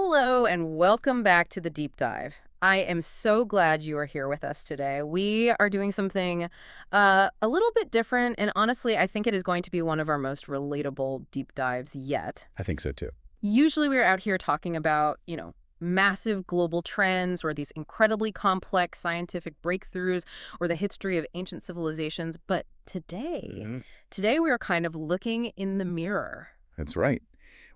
Hello and welcome back to the deep dive. I am so glad you are here with us today. We are doing something a little bit different, and honestly, I think it is going to be one of our most relatable deep dives yet. I think so too. Usually we're out here talking about, massive global trends or these incredibly complex scientific breakthroughs or the history of ancient civilizations, but today we are kind of looking in the mirror. That's right.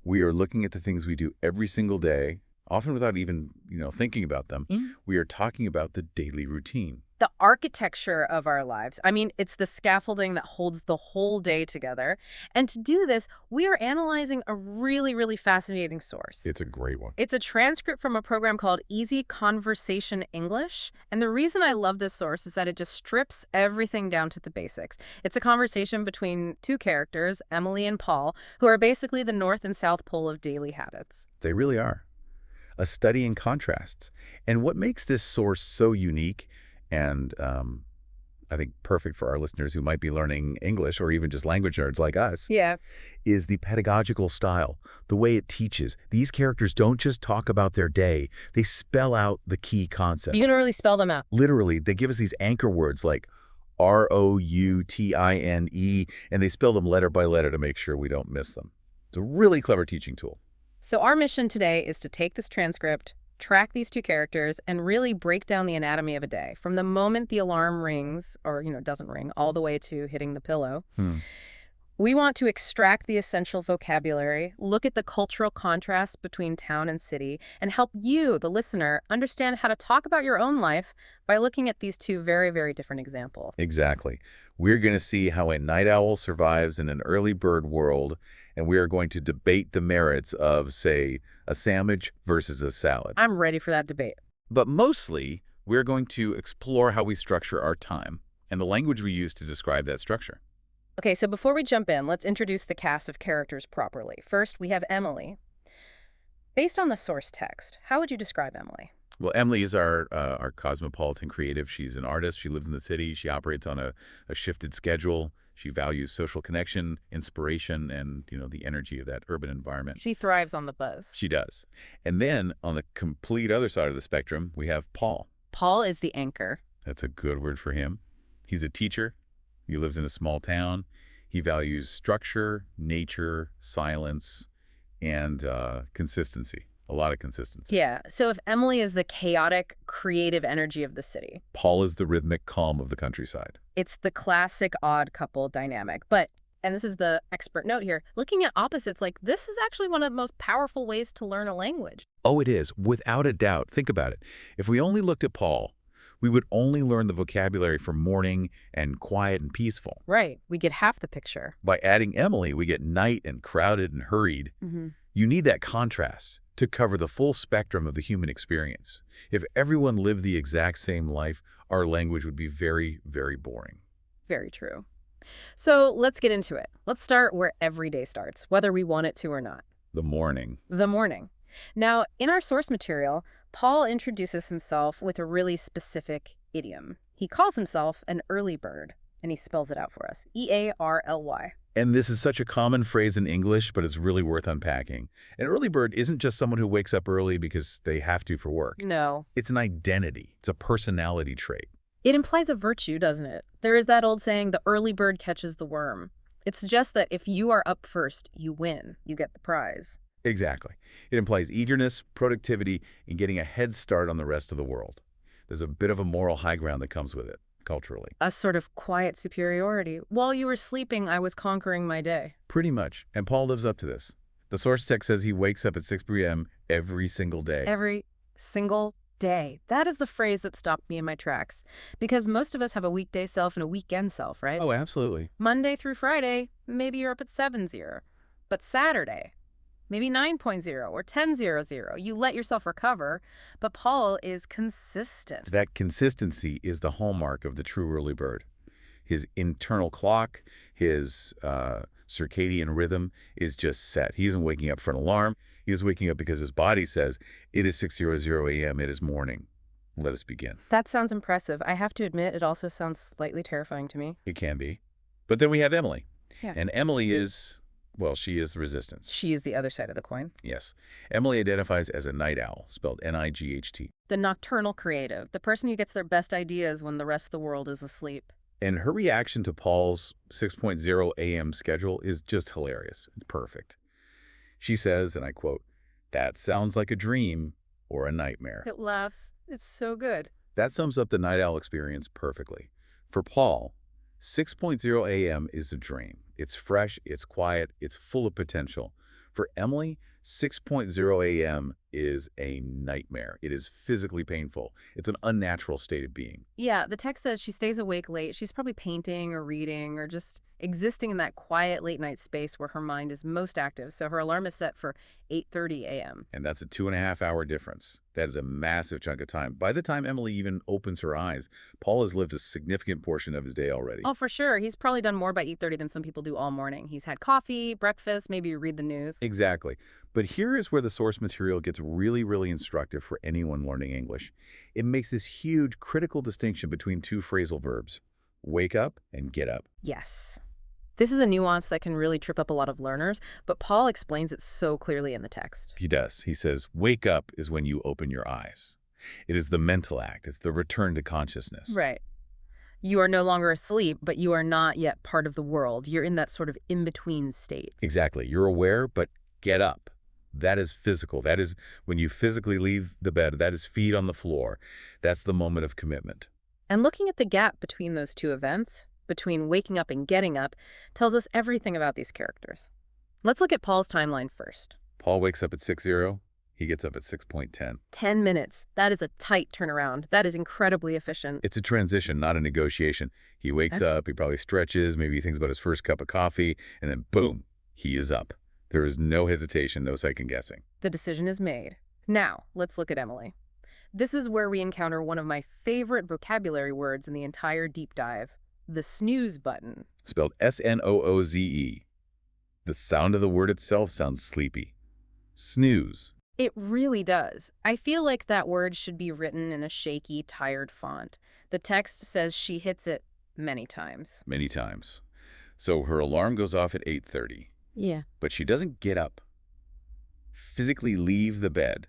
We are looking at the things we do every single day, often without even, thinking about them. We are talking about the daily routine. The architecture of our lives. I mean, it's the scaffolding that holds the whole day together. And to do this, we are analyzing a really, really fascinating source. It's a great one. It's a transcript from a program called Easy Conversation English. And the reason I love this source is that it just strips everything down to the basics. It's a conversation between two characters, Emily and Paul, who are basically the North and South Pole of daily habits. They really are. A study in contrasts. And what makes this source so unique and I think perfect for our listeners who might be learning English or even just language nerds like us, is the pedagogical style, the way it teaches. These characters don't just talk about their day. They spell out the key concepts. You can really spell them out. Literally, they give us these anchor words like Routine, and they spell them letter by letter to make sure we don't miss them. It's a really clever teaching tool. So our mission today is to take this transcript, track these two characters, and really break down the anatomy of a day from the moment the alarm rings or, doesn't ring all the way to hitting the pillow. We want to extract the essential vocabulary, look at the cultural contrast between town and city, and help you, the listener, understand how to talk about your own life by looking at these two very, very different examples. Exactly. We're going to see how a night owl survives in an early bird world, and we are going to debate the merits of, say, a sandwich versus a salad. I'm ready for that debate. But mostly, we're going to explore how we structure our time and the language we use to describe that structure. Okay, so before we jump in, let's introduce the cast of characters properly. First, we have Emily. Based on the source text, how would you describe Emily? Well, Emily is our cosmopolitan creative. She's an artist. She lives in the city. She operates on a shifted schedule. She values social connection, inspiration, and, the energy of that urban environment. She thrives on the buzz. She does. And then on the complete other side of the spectrum, we have Paul. Paul is the anchor. That's a good word for him. He's a teacher. He lives in a small town. He values structure, nature, silence, and consistency. A lot of consistency. Yeah, so if Emily is the chaotic, creative energy of the city, Paul is the rhythmic calm of the countryside. it's the classic odd couple dynamic. But, and this is the expert note here, looking at opposites, this is actually one of the most powerful ways to learn a language. Oh, it is, without a doubt. Think about it. If we only looked at Paul, we would only learn the vocabulary for morning and quiet and peaceful. Right, we get half the picture. By adding Emily, we get night and crowded and hurried. You need that contrast to cover the full spectrum of the human experience. If everyone lived the exact same life, our language would be very, very boring. Very true. So let's get into it. Let's start where every day starts, whether we want it to or not. The morning. The morning. Now, in our source material, Paul introduces himself with a really specific idiom. He calls himself an early bird, and he spells it out for us. E-A-R-L-Y. And this is such a common phrase in English, but it's really worth unpacking. An early bird isn't just someone who wakes up early because they have to for work. No. It's an identity. It's a personality trait. It implies a virtue, doesn't it? There is that old saying, the early bird catches the worm. It suggests that if you are up first, you win. You get the prize. Exactly. It implies eagerness, productivity, and getting a head start on the rest of the world. There's a bit of a moral high ground that comes with it, culturally. A sort of quiet superiority. While you were sleeping, I was conquering my day. Pretty much. And Paul lives up to this. The source text says he wakes up at 6 p.m. every single day. Every single day. That is the phrase that stopped me in my tracks. Because most of us have a weekday self and a weekend self, right? Oh, absolutely. Monday through Friday, maybe you're up at 7:00. But Saturday, maybe 9.0 or 10:00. You let yourself recover, but Paul is consistent. That consistency is the hallmark of the true early bird. His internal clock, his circadian rhythm is just set. He isn't waking up for an alarm. He is waking up because his body says, it is 6:00 a.m., it is morning. Let us begin. That sounds impressive. I have to admit, it also sounds slightly terrifying to me. It can be. But then we have Emily. Yeah. And Emily is Well, she is the resistance. She is the other side of the coin. Yes. Emily identifies as a night owl, spelled N-I-G-H-T. The nocturnal creative, the person who gets their best ideas when the rest of the world is asleep. And her reaction to Paul's 6:0 a.m. schedule is just hilarious. It's perfect. She says, and I quote, "That sounds like a dream or a nightmare." It laughs. It's so good. That sums up the night owl experience perfectly. For Paul, 6:0 a.m. is a dream. It's fresh, it's quiet, it's full of potential. For Emily, 6:0 a.m. is a nightmare. It is physically painful. It's an unnatural state of being. Yeah, the text says she stays awake late. She's probably painting or reading or just existing in that quiet late night space where her mind is most active. So her alarm is set for 8:30 a.m. And that's a 2.5-hour difference. That is a massive chunk of time. By the time Emily even opens her eyes, Paul has lived a significant portion of his day already. Oh, for sure. He's probably done more by 8:30 than some people do all morning. He's had coffee, breakfast, maybe read the news. Exactly. But here is where the source material gets really, really instructive for anyone learning English. It makes this huge critical distinction between two phrasal verbs, wake up and get up. Yes. This is a nuance that can really trip up a lot of learners, but Paul explains it so clearly in the text. He does. He says, wake up is when you open your eyes. It is the mental act. It's the return to consciousness. Right. You are no longer asleep, but you are not yet part of the world. You're in that sort of in-between state. Exactly. You're aware, but get up. That is physical. That is when you physically leave the bed. That is feet on the floor. That's the moment of commitment. And looking at the gap between those two events, between waking up and getting up, tells us everything about these characters. Let's look at Paul's timeline first. Paul wakes up at 6:0. He gets up at 6:10. 10 minutes. That is a tight turnaround. That is incredibly efficient. It's a transition, not a negotiation. He wakes up, he probably stretches, maybe he thinks about his first cup of coffee, and then boom, he is up. There is no hesitation, no second guessing. The decision is made. Now, let's look at Emily. This is where we encounter one of my favorite vocabulary words in the entire deep dive, the snooze button. Spelled S-N-O-O-Z-E. The sound of the word itself sounds sleepy. Snooze. It really does. I feel like that word should be written in a shaky, tired font. The text says she hits it many times. Many times. So her alarm goes off at 8:30. Yeah. But she doesn't get up, physically leave the bed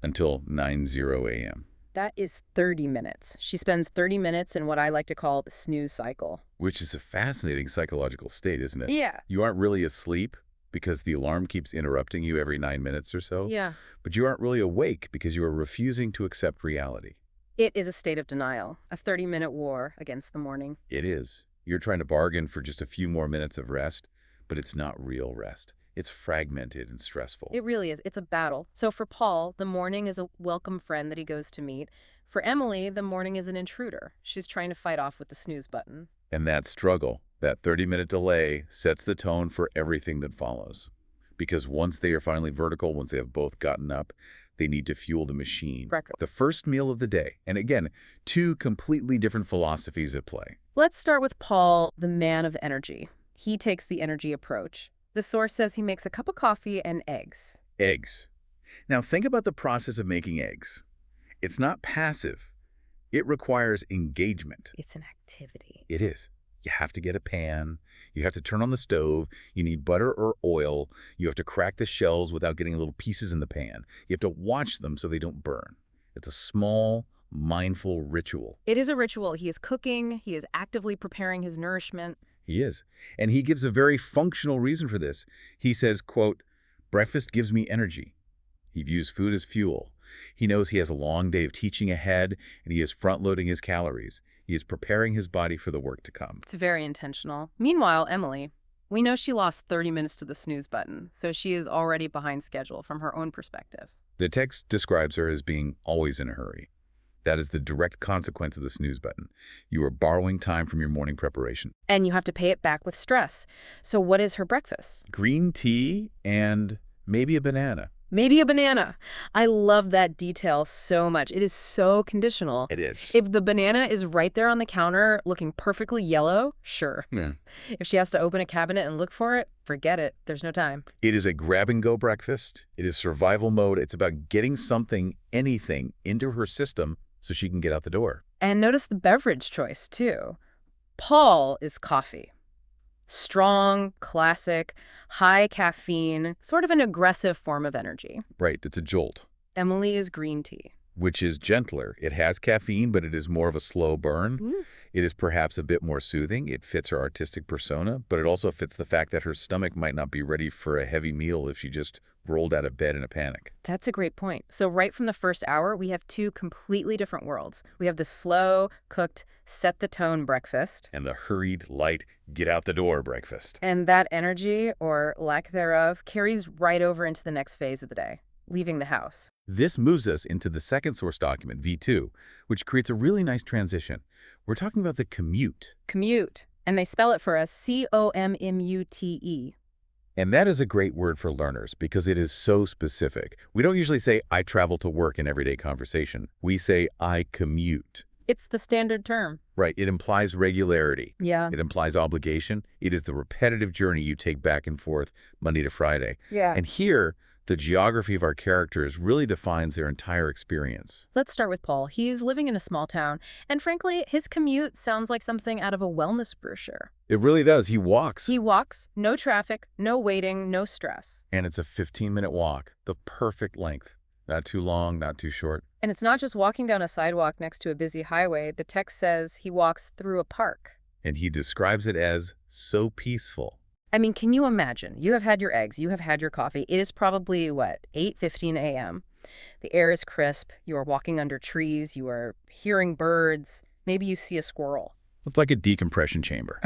until 9:0 a.m. That is 30 minutes. She spends 30 minutes in what I like to call the snooze cycle. Which is a fascinating psychological state, isn't it? Yeah. You aren't really asleep because the alarm keeps interrupting you every 9 minutes or so. Yeah. But you aren't really awake because you are refusing to accept reality. It is a state of denial, a 30-minute war against the morning. It is. You're trying to bargain for just a few more minutes of rest, but it's not real rest. It's fragmented and stressful. It really is. It's a battle. So for Paul, the morning is a welcome friend that he goes to meet. For Emily, the morning is an intruder. She's trying to fight off with the snooze button. And that struggle, that 30-minute delay, sets the tone for everything that follows. Because once they are finally vertical, once they have both gotten up, they need to fuel the machine. Breakfast. The first meal of the day. And again, two completely different philosophies at play. Let's start with Paul, the man of energy. He takes the energy approach. The source says he makes a cup of coffee and eggs. Eggs. Now think about the process of making eggs. It's not passive. It requires engagement. It's an activity. It is. You have to get a pan. You have to turn on the stove. You need butter or oil. You have to crack the shells without getting little pieces in the pan. You have to watch them so they don't burn. It's a small, mindful ritual. It is a ritual. He is cooking. He is actively preparing his nourishment. He is. And he gives a very functional reason for this. He says, quote, breakfast gives me energy. He views food as fuel. He knows he has a long day of teaching ahead, and he is front-loading his calories. He is preparing his body for the work to come. It's very intentional. Meanwhile, Emily, we know she lost 30 minutes to the snooze button, so she is already behind schedule from her own perspective. The text describes her as being always in a hurry. That is the direct consequence of the snooze button. You are borrowing time from your morning preparation. And you have to pay it back with stress. So what is her breakfast? Green tea and maybe a banana. Maybe a banana. I love that detail so much. It is so conditional. It is. If the banana is right there on the counter looking perfectly yellow, sure. Yeah. If she has to open a cabinet and look for it, forget it. There's no time. It is a grab-and-go breakfast. It is survival mode. It's about getting something, anything, into her system so she can get out the door. And notice the beverage choice, too. Paul is coffee. Strong, classic, high caffeine, sort of an aggressive form of energy. Right, it's a jolt, Emily is green tea. which is gentler. It has caffeine, but it is more of a slow burn. Mm. It is perhaps a bit more soothing. It fits her artistic persona, but it also fits the fact that her stomach might not be ready for a heavy meal if she just rolled out of bed in a panic. That's a great point. So right from the first hour, we have two completely different worlds. We have the slow, cooked, set-the-tone breakfast. And the hurried, light, get-out-the-door breakfast. And that energy, or lack thereof, carries right over into the next phase of the day, leaving the house. This moves us into the second source document, V2, which creates a really nice transition. We're talking about the commute. Commute. And they spell it for us, C-O-M-M-U-T-E. And that is a great word for learners because it is so specific. We don't usually say, I travel to work in everyday conversation. We say, I commute. It's the standard term. Right. It implies regularity. Yeah. It implies obligation. It is the repetitive journey you take back and forth Monday to Friday. Yeah. And here, the geography of our characters really defines their entire experience. Let's start with Paul. He's living in a small town, and frankly, his commute sounds like something out of a wellness brochure. It really does. He walks. He walks, no traffic, no waiting, no stress. And it's a 15-minute walk, the perfect length. Not too long, not too short. And it's not just walking down a sidewalk next to a busy highway. The text says he walks through a park. And he describes it as so peaceful. I mean, can you imagine? You have had your eggs, you have had your coffee. It is probably, 8:15 a.m. The air is crisp. You are walking under trees. You are hearing birds. Maybe you see a squirrel. It's like a decompression chamber.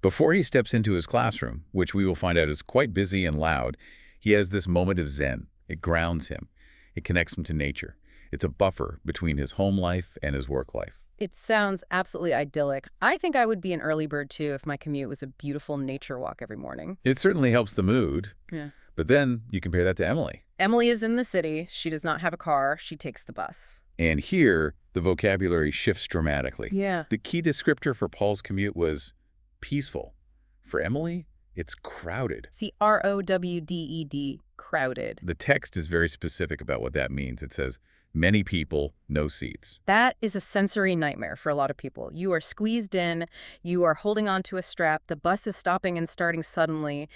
Before he steps into his classroom, which we will find out is quite busy and loud, he has this moment of zen. It grounds him. It connects him to nature. It's a buffer between his home life and his work life. It sounds absolutely idyllic. I think I would be an early bird, too, if my commute was a beautiful nature walk every morning. It certainly helps the mood. Yeah. But then you compare that to Emily. Emily is in the city. She does not have a car. She takes the bus. And here, the vocabulary shifts dramatically. Yeah. The key descriptor for Paul's commute was peaceful. For Emily, it's crowded. C-R-O-W-D-E-D, crowded. The text is very specific about what that means. It says, many people, no seats. That is a sensory nightmare for a lot of people. You are squeezed in. You are holding onto a strap. The bus is stopping and starting suddenly.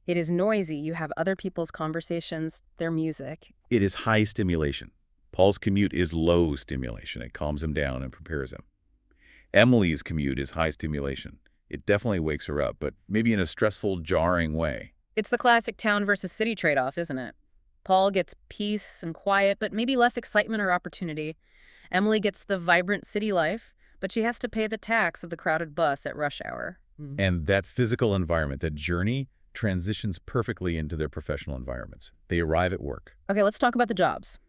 It is noisy. You have other people's conversations, their music. It is high stimulation. Paul's commute is low stimulation. It calms him down and prepares him. Emily's commute is high stimulation. It definitely wakes her up, but maybe in a stressful, jarring way. It's the classic town versus city trade-off, isn't it? Paul gets peace and quiet, but maybe less excitement or opportunity. Emily gets the vibrant city life, but she has to pay the tax of the crowded bus at rush hour. And that physical environment, that journey, transitions perfectly into their professional environments. They arrive at work. Okay, let's talk about the jobs.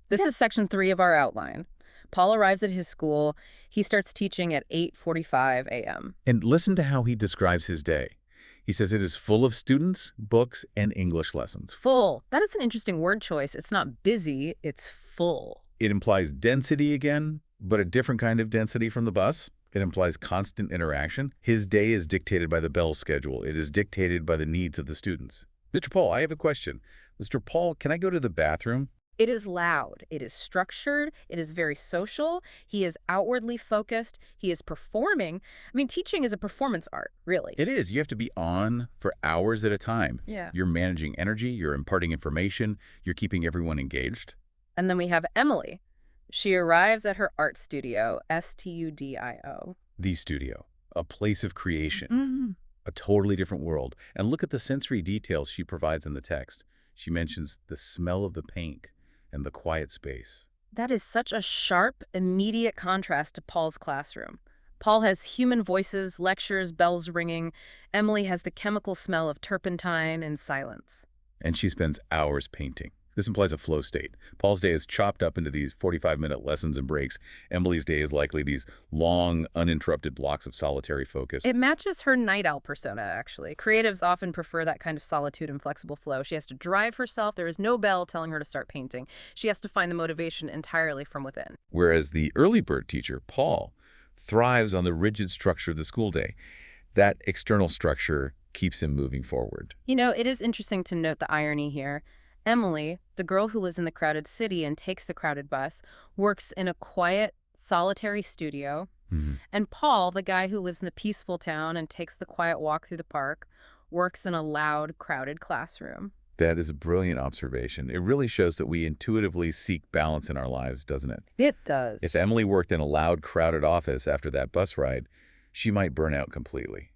This is section 3 of our outline. Paul arrives at his school. He starts teaching at 8:45 a.m. And listen to how he describes his day. He says it is full of students, books, and English lessons. Full. That is an interesting word choice. It's not busy, it's full. It implies density again, but a different kind of density from the bus. It implies constant interaction. His day is dictated by the bell schedule. It is dictated by the needs of the students. Mr. Paul, I have a question. Mr. Paul, can I go to the bathroom? It is loud. It is structured. It is very social. He is outwardly focused. He is performing. I mean, teaching is a performance art, really. It is. You have to be on for hours at a time. Yeah. You're managing energy. You're imparting information. You're keeping everyone engaged. And then we have Emily. She arrives at her art studio, S-T-U-D-I-O. The studio, a place of creation, Mm-hmm. a totally different world. And look at the sensory details she provides in the text. She mentions the smell of the paint and the quiet space. That is such a sharp, immediate contrast to Paul's classroom. Paul has human voices, lectures, bells ringing. Emily has the chemical smell of turpentine and silence. And she spends hours painting. This implies a flow state. Paul's day is chopped up into these 45-minute lessons and breaks. Emily's day is likely these long, uninterrupted blocks of solitary focus. It matches her night owl persona, actually. Creatives often prefer that kind of solitude and flexible flow. She has to drive herself. There is no bell telling her to start painting. She has to find the motivation entirely from within. Whereas the early bird teacher, Paul, thrives on the rigid structure of the school day. That external structure keeps him moving forward. You know, it is interesting to note the irony here. Emily, the girl who lives in the crowded city and takes the crowded bus, works in a quiet, solitary studio. Hmm. And Paul, the guy who lives in the peaceful town and takes the quiet walk through the park, works in a loud, crowded classroom. That is a brilliant observation. It really shows that we intuitively seek balance in our lives, doesn't it? It does. If Emily worked in a loud, crowded office after that bus ride, she might burn out completely.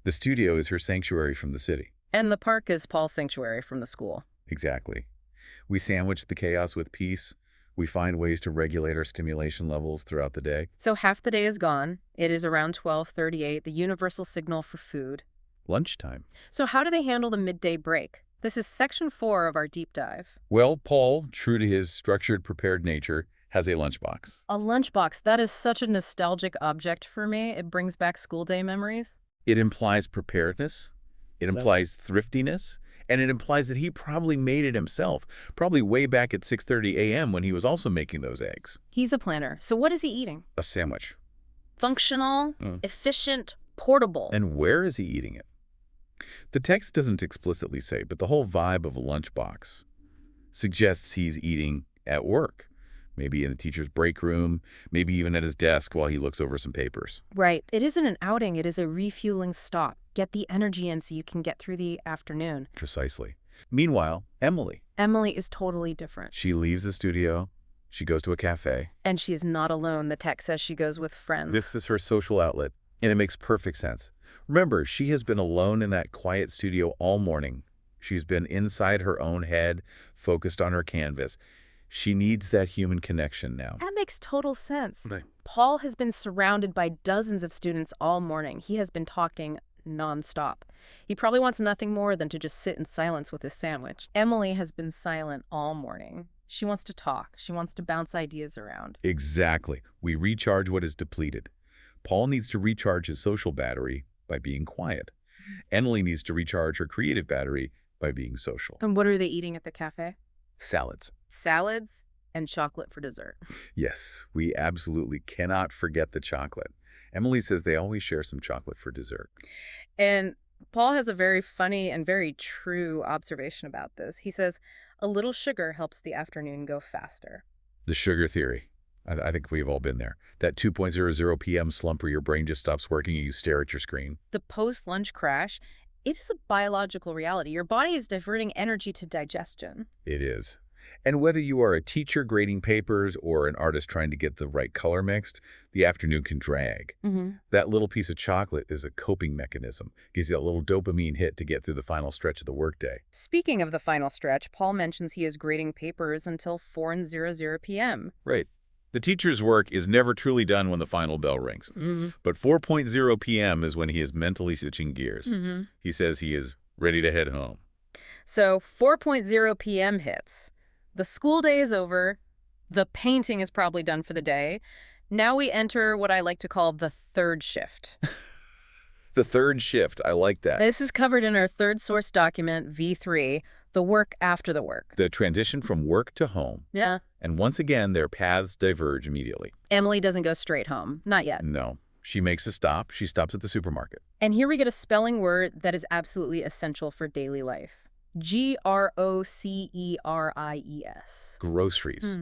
The studio is her sanctuary from the city. And the park is Paul's sanctuary from the school. Exactly. We sandwich the chaos with peace. We find ways to regulate our stimulation levels throughout the day. So half the day is gone. It is around 12:38, the universal signal for food. Lunchtime. So how do they handle the midday break? This is section 4 of our deep dive. Well, Paul, true to his structured, prepared nature, has a lunchbox. A lunchbox, that is such a nostalgic object for me. It brings back school day memories. It implies preparedness, it implies thriftiness, and it implies that he probably made it himself, probably way back at 6:30 a.m. when he was also making those eggs. He's a planner. So what is he eating? A sandwich. Functional, efficient, portable. And where is he eating it? The text doesn't explicitly say, but the whole vibe of a lunchbox suggests he's eating at work. Maybe in the teacher's break room, maybe even at his desk while he looks over some papers. Right. It isn't an outing. It is a refueling stop. Get the energy in so you can get through the afternoon. Precisely. Meanwhile, Emily. Emily is totally different. She leaves the studio. She goes to a cafe. And she's not alone. The text says she goes with friends. This is her social outlet, and it makes perfect sense. Remember, she has been alone in that quiet studio all morning. She's been inside her own head, focused on her canvas. She needs that human connection now. That makes total sense. Right. Paul has been surrounded by dozens of students all morning. He has been talking nonstop. He probably wants nothing more than to just sit in silence with his sandwich. Emily has been silent all morning. She wants to talk. She wants to bounce ideas around. Exactly. We recharge what is depleted. Paul needs to recharge his social battery by being quiet. Emily needs to recharge her creative battery by being social. And what are they eating at the cafe? Salads. Salads and chocolate for dessert. Yes, we absolutely cannot forget the chocolate. Emily says they always share some chocolate for dessert. And Paul has a very funny and very true observation about this. He says, a little sugar helps the afternoon go faster. The sugar theory. I think we've all been there. That 2:00 p.m. slump where your brain just stops working and you stare at your screen. The post-lunch crash, it is a biological reality. Your body is diverting energy to digestion. It is. And whether you are a teacher grading papers or an artist trying to get the right color mixed, the afternoon can drag. That little piece of chocolate is a coping mechanism. Gives you that little dopamine hit to get through the final stretch of the workday. Speaking of the final stretch, Paul mentions he is grading papers until 4:00 p.m. Right. The teacher's work is never truly done when the final bell rings. But 4:00 p.m. is when he is mentally switching gears. He says he is ready to head home. So 4:00 p.m. hits. The school day is over. The painting is probably done for the day. Now we enter what I like to call the third shift. The third shift. I like that. This is covered in our third source document, V3, the work after the work. The transition from work to home. Yeah. And once again, their paths diverge immediately. Emily doesn't go straight home. Not yet. No. She makes a stop. She stops at the supermarket. And here we get a spelling word that is absolutely essential for daily life. Groceries. Groceries.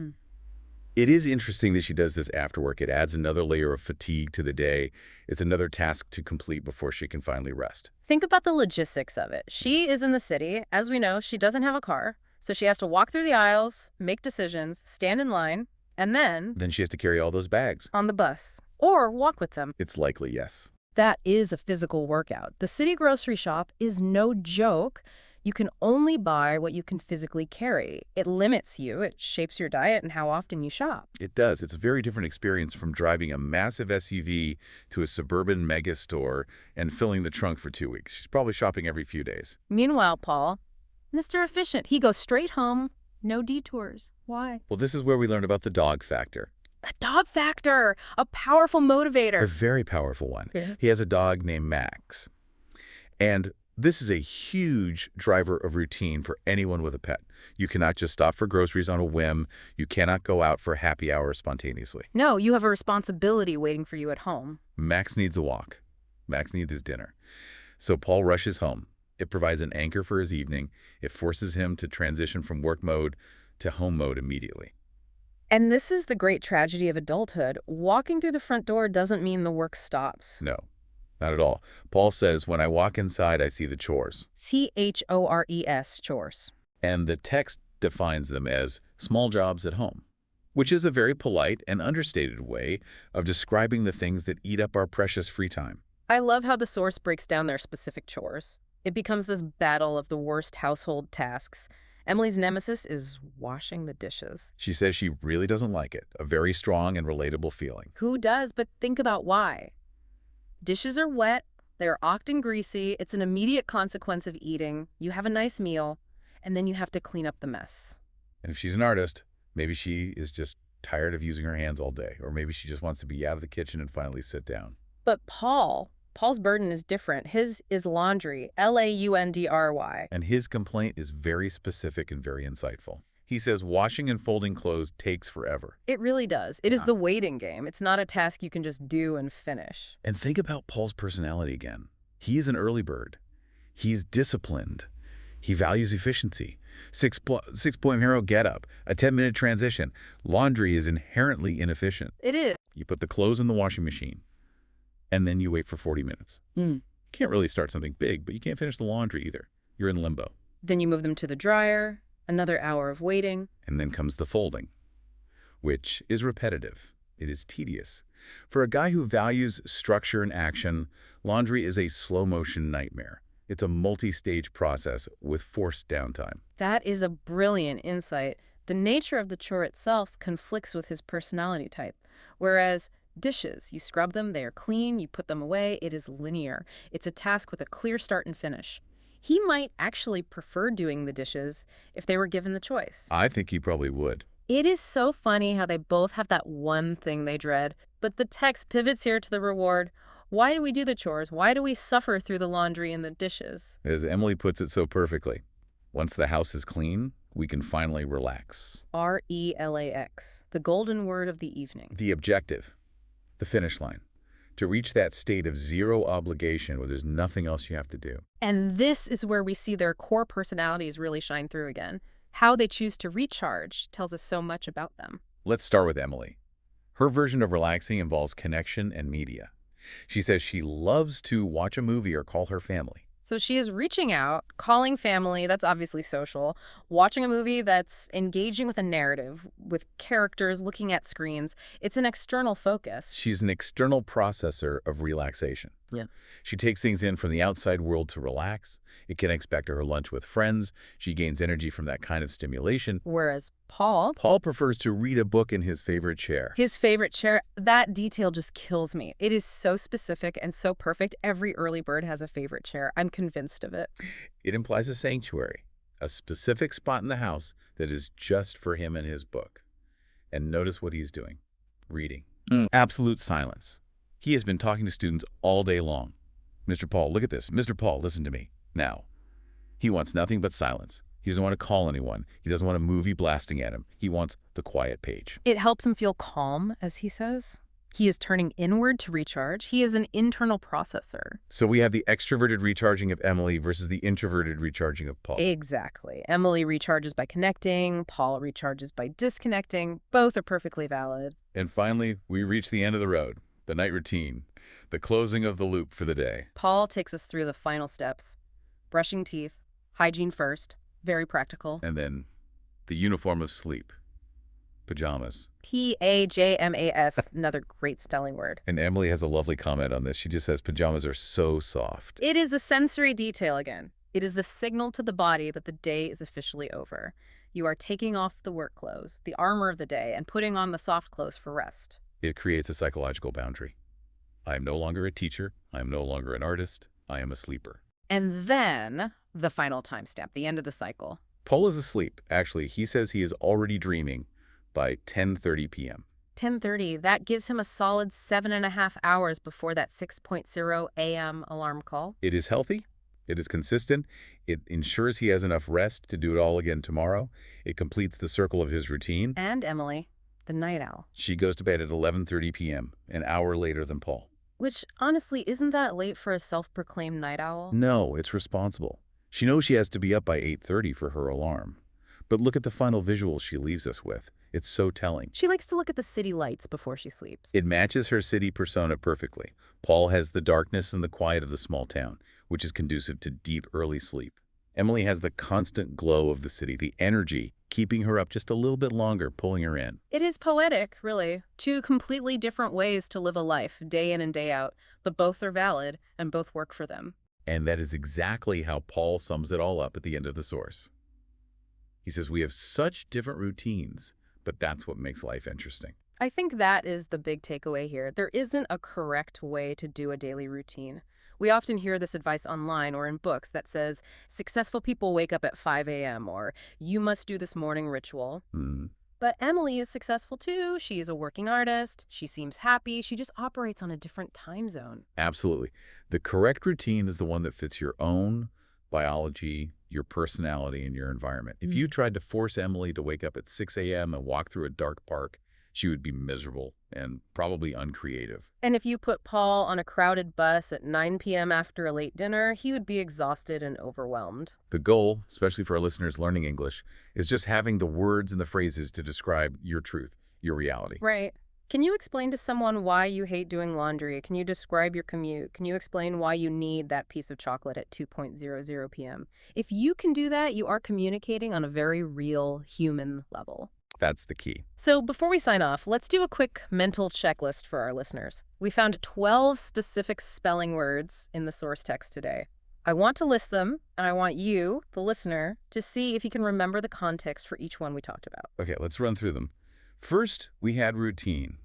It is interesting that she does this after work. It adds another layer of fatigue to the day. It's another task to complete before she can finally rest. Think about the logistics of it. She is in the city. As we know, she doesn't have a car. So she has to walk through the aisles, make decisions, stand in line, and then Then she has to carry all those bags. on the bus. Or walk with them. It's likely, yes. That is a physical workout. The city grocery shop is no joke. You can only buy what you can physically carry. It limits you. It shapes your diet and how often you shop. It does. It's a very different experience from driving a massive SUV to a suburban mega store and filling the trunk for 2 weeks. She's probably shopping every few days. Meanwhile, Paul, Mr. Efficient, he goes straight home, no detours. Why? Well, this is where we learn about the dog factor. The dog factor, a powerful A motivator. very powerful one. Yeah. He has a dog named Max. And this is a huge driver of routine for anyone with a pet. You cannot just stop for groceries on a whim. You cannot go out for happy hour spontaneously. No, you have a responsibility waiting for you at home. Max needs a walk. Max needs his dinner. So Paul rushes home. It provides an anchor for his evening. It forces him to transition from work mode to home mode immediately. And this is the great tragedy of adulthood. Walking through the front door doesn't mean the work stops. No, not at all. Paul says, when I walk inside, I see the chores. Chores, chores. And the text defines them as small jobs at home, which is a very polite and understated way of describing the things that eat up our precious free time. I love how the source breaks down their specific chores. It becomes this battle of the worst household tasks. Emily's nemesis is washing the dishes. She says she really doesn't like it, a very strong and relatable feeling. Who does? But think about why. Dishes are wet, they're often greasy, it's an immediate consequence of eating, you have a nice meal, and then you have to clean up the mess. And if she's an artist, maybe she is just tired of using her hands all day, or maybe she just wants to be out of the kitchen and finally sit down. But Paul's burden is different. His is laundry, Laundry. And his complaint is very specific and very insightful. He says washing and folding clothes takes forever. It really does. It is the waiting game. It's not a task you can just do and finish. And think about Paul's personality again. He's an early bird. He's disciplined. He values efficiency. Six-point hero getup, a 10-minute transition. Laundry is inherently inefficient. It is. You put the clothes in the washing machine, and then you wait for 40 minutes. You can't really start something big, but you can't finish the laundry either. You're in limbo. Then you move them to the dryer, another hour of waiting. And then comes the folding, which is repetitive. It is tedious. For a guy who values structure and action, laundry is a slow-motion nightmare. It's a multi-stage process with forced downtime. That is a brilliant insight. The nature of the chore itself conflicts with his personality type, whereas dishes, you scrub them, they are clean, you put them away, it is linear. It's a task with a clear start and finish. He might actually prefer doing the dishes if they were given the choice. I think he probably would. It is so funny how they both have that one thing they dread, but the text pivots here to the reward. Why do we do the chores? Why do we suffer through the laundry and the dishes? As Emily puts it so perfectly, once the house is clean, we can finally relax. RELAX, the golden word of the evening. The objective, the finish line, to reach that state of zero obligation where there's nothing else you have to do. And this is where we see their core personalities really shine through again. How they choose to recharge tells us so much about them. Let's start with Emily. Her version of relaxing involves connection and media. She says she loves to watch a movie or call her family. So she is reaching out, calling family, that's obviously social, watching a movie that's engaging with a narrative, with characters looking at screens. It's an external focus. She's an external processor of relaxation. Yeah. She takes things in from the outside world to relax. It connects back to her lunch with friends. She gains energy from that kind of stimulation. Whereas Paul prefers to read a book in his favorite chair. His favorite chair, that detail just kills me. It is so specific and so perfect. Every early bird has a favorite chair. I'm convinced of it. It implies a sanctuary, a specific spot in the house that is just for him and his book. And notice what he's doing. Reading. Absolute silence. He has been talking to students all day long. Mr. Paul, look at this. Mr. Paul, listen to me. Now. He wants nothing but silence. He doesn't want to call anyone. He doesn't want a movie blasting at him. He wants the quiet page. It helps him feel calm, as he says. He is turning inward to recharge. He is an internal processor. So we have the extroverted recharging of Emily versus the introverted recharging of Paul. Exactly. Emily recharges by connecting. Paul recharges by disconnecting. Both are perfectly valid. And finally, we reach the end of the road. The night routine, the closing of the loop for the day. Paul takes us through the final steps. Brushing teeth, hygiene first, very practical. And then the uniform of sleep, pajamas. Pajamas, another great spelling word. And Emily has a lovely comment on this. She just says pajamas are so soft. It is a sensory detail again. It is the signal to the body that the day is officially over. You are taking off the work clothes, the armor of the day, and putting on the soft clothes for rest. It creates a psychological boundary. I am no longer a teacher. I am no longer an artist. I am a sleeper. And then the final time step, the end of the cycle. Paul is asleep. Actually, he says he is already dreaming by 10:30 p.m. 10:30, that gives him a solid 7.5 hours before that 6.0 a.m. alarm call. It is healthy. It is consistent. It ensures he has enough rest to do it all again tomorrow. It completes the circle of his routine. And Emily, the night owl. She goes to bed at 11:30 p.m., an hour later than Paul. Which, honestly, isn't that late for a self-proclaimed night owl? No, it's responsible. She knows she has to be up by 8:30 for her alarm. But look at the final visual she leaves us with. It's so telling. She likes to look at the city lights before she sleeps. It matches her city persona perfectly. Paul has the darkness and the quiet of the small town, which is conducive to deep, early sleep. Emily has the constant glow of the city, the energy, keeping her up just a little bit longer, pulling her in. It is poetic, really. Two completely different ways to live a life, day in and day out, but both are valid and both work for them. And that is exactly how Paul sums it all up at the end of the source. He says, we have such different routines, but that's what makes life interesting. I think that is the big takeaway here. There isn't a correct way to do a daily routine. We often hear this advice online or in books that says, successful people wake up at 5 a.m. or you must do this morning ritual. But Emily is successful too. She is a working artist. She seems happy. She just operates on a different time zone. Absolutely. The correct routine is the one that fits your own biology, your personality, and your environment. If you tried to force Emily to wake up at 6 a.m. and walk through a dark park, she would be miserable and probably uncreative. And if you put Paul on a crowded bus at 9 p.m. after a late dinner, he would be exhausted and overwhelmed. The goal, especially for our listeners learning English, is just having the words and the phrases to describe your truth, your reality. Right. Can you explain to someone why you hate doing laundry? Can you describe your commute? Can you explain why you need that piece of chocolate at 2:00 p.m.? If you can do that, you are communicating on a very real human level. That's the key. So before we sign off, let's do a quick mental checklist for our listeners. We found 12 specific spelling words in the source text today. I want to list them, and I want you, the listener, to see if you can remember the context for each one we talked about. Okay, let's run through them. First, we had routine,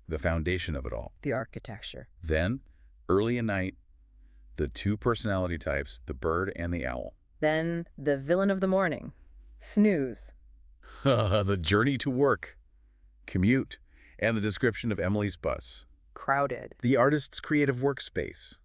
the foundation of it all. The architecture. Then, early and night, the two personality types, the bird and the owl. Then the villain of the morning. Snooze. The journey to work, commute, and the description of Emily's bus. Crowded. The artist's creative workspace,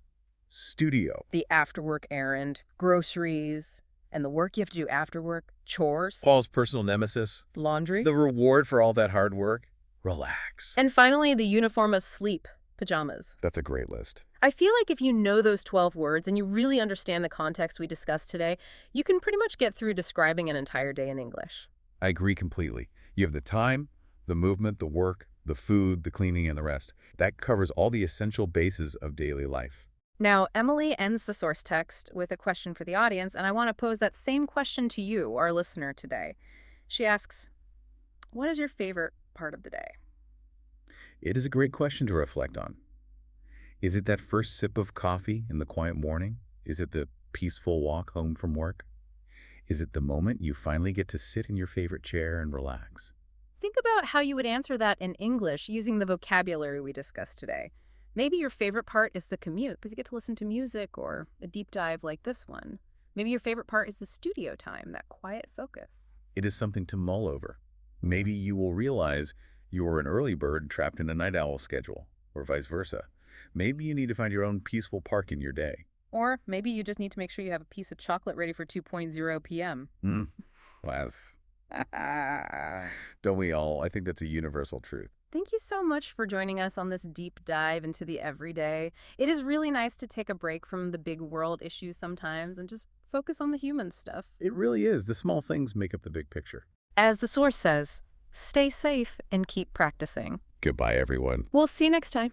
studio. The after-work errand. Groceries. And the work you have to do after work. Chores. Paul's personal nemesis. Laundry. The reward for all that hard work. Relax. And finally, the uniform of sleep. Pajamas. That's a great list. I feel like if you know those 12 words and you really understand the context we discussed today, you can pretty much get through describing an entire day in English. I agree completely. You have the time, the movement, the work, the food, the cleaning, and the rest. That covers all the essential bases of daily life. Now, Emily ends the source text with a question for the audience, and I want to pose that same question to you, our listener, today. She asks, what is your favorite part of the day? It is a great question to reflect on. Is it that first sip of coffee in the quiet morning? Is it the peaceful walk home from work? Is it the moment you finally get to sit in your favorite chair and relax? Think about how you would answer that in English using the vocabulary we discussed today. Maybe your favorite part is the commute because you get to listen to music or a deep dive like this one. Maybe your favorite part is the studio time, that quiet focus. It is something to mull over. Maybe you will realize you are an early bird trapped in a night owl schedule, or vice versa. Maybe you need to find your own peaceful park in your day. Or maybe you just need to make sure you have a piece of chocolate ready for 2:00 p.m. Class. Don't we all? I think that's a universal truth. Thank you so much for joining us on this deep dive into the everyday. It is really nice to take a break from the big world issues sometimes and just focus on the human stuff. It really is. The small things make up the big picture. As the source says, stay safe and keep practicing. Goodbye, everyone. We'll see you next time.